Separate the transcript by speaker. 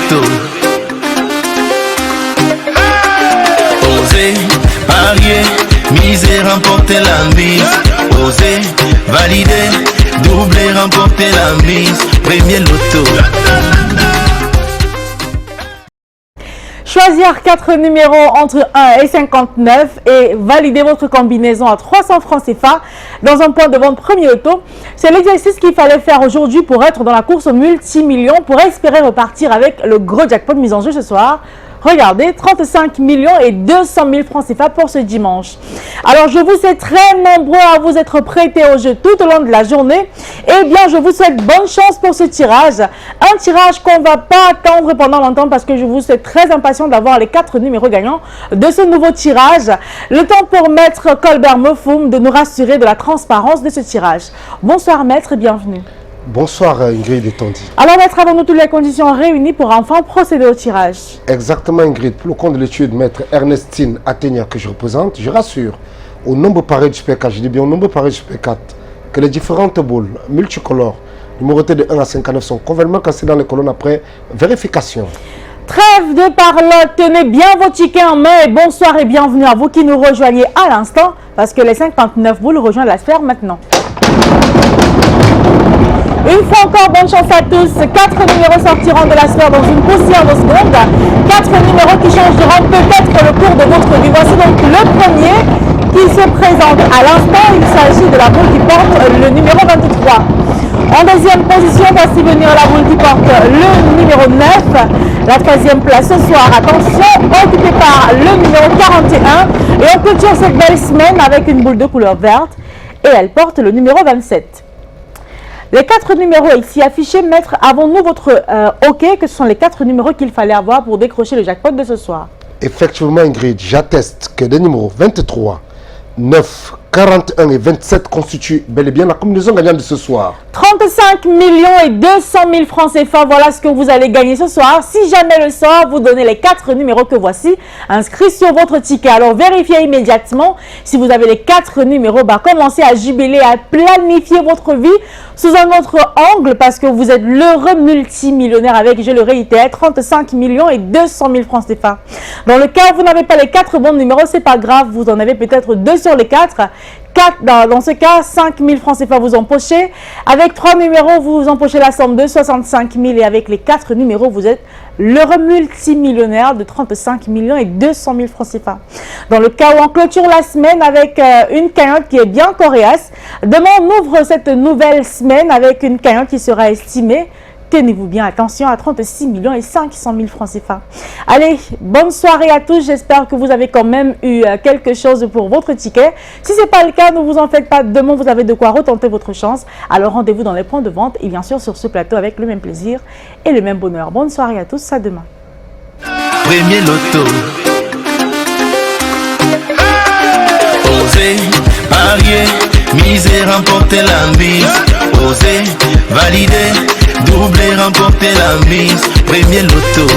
Speaker 1: loto. Osez, parier, miser, remporter la mise. Osez, valider, doubler, remporter la mise. Premier loto.
Speaker 2: Choisir 4 numéros entre 1 et 59 et valider votre combinaison à 300 francs CFA dans un point de vente premier loto. C'est l'exercice qu'il fallait faire aujourd'hui pour être dans la course au multimillion, pour espérer repartir avec le gros jackpot mis en jeu ce soir. Regardez, 35 millions et 200 000 francs CFA pour ce dimanche. Alors, je vous sais très nombreux à vous être prêtés au jeu tout au long de la journée. Eh bien, je vous souhaite bonne chance pour ce tirage. Un tirage qu'on ne va pas attendre pendant longtemps parce que je vous suis très impatient d'avoir les 4 numéros gagnants de ce nouveau tirage. Le temps pour Maître Colbert Mofoum de nous rassurer de la transparence de ce tirage. Bonsoir Maître et bienvenue.
Speaker 3: Bonsoir Ingrid et Tondi.
Speaker 2: Alors Maître, avons-nous toutes les conditions réunies pour enfin procéder au tirage? Exactement
Speaker 3: Ingrid, pour le compte de l'étude Maître Ernestine Athénia que je représente, je rassure au nombre pareil du P4, je dis bien au nombre pareil du P4, que les différentes boules multicolores numérotées de 1 à 59 sont complètement cassées dans les colonnes après vérification.
Speaker 2: Trêve de parlotte, tenez bien vos tickets en main et bonsoir et bienvenue à vous qui nous rejoignez à l'instant parce que les 59 boules rejoignent la sphère maintenant. Une fois encore, bonne chance à tous. 4 numéros sortiront de la sphère dans une poussière de seconde. 4 numéros qui changeront peut-être le cours de votre vie. Voici donc le premier qui se présente à l'instant. Il s'agit de la boule qui porte le numéro 23. En deuxième position, voici venir la boule qui porte le numéro 9. La troisième place ce soir, attention, occupée par le numéro 41. Et on clôture cette belle semaine avec une boule de couleur verte. Et elle porte le numéro 27. Les 4 numéros ici affichés, Maître, avons-nous votre OK que ce sont les 4 numéros qu'il fallait avoir pour décrocher le jackpot de ce soir?
Speaker 3: Effectivement, Ingrid, j'atteste que les numéros 23, 9, 41 et 27 constituent bel et bien la combinaison gagnante de ce soir.
Speaker 2: 35 millions et 200 000 francs CFA, voilà ce que vous allez gagner ce soir. Si jamais le sort, vous donnez les 4 numéros que voici inscrits sur votre ticket. Alors vérifiez immédiatement si vous avez les 4 numéros. Commencez à jubiler, à planifier votre vie sous un autre angle parce que vous êtes l'heureux multimillionnaire avec, je le réitère, 35 millions et 200 000 francs CFA. Dans le cas où vous n'avez pas les 4 bons numéros, c'est pas grave, vous en avez peut-être 2 sur les 4. Dans ce cas, 5 000 francs CFA vous empochez. Avec 3 numéros, vous empochez la somme de 65 000 et avec les 4 numéros, vous êtes l'heureux multimillionnaire de 35 millions et 200 000 francs CFA. Dans le cas où on clôture la semaine avec une cagnotte qui est bien coriace, demain on ouvre cette nouvelle semaine avec une cagnotte qui sera estimée, tenez-vous bien, attention, à 36 millions et 500 000 francs CFA. Allez, bonne soirée à tous. J'espère que vous avez quand même eu quelque chose pour votre ticket. Si ce n'est pas le cas, ne vous en faites pas. Demain, vous avez de quoi retenter votre chance. Alors, rendez-vous dans les points de vente et bien sûr sur ce plateau avec le même plaisir et le même bonheur. Bonne soirée à tous. À demain.
Speaker 1: Premier loto. Osez, parier, miser, remporter la mise. Osez, valider, doubler, remporter la mise. Premier loto.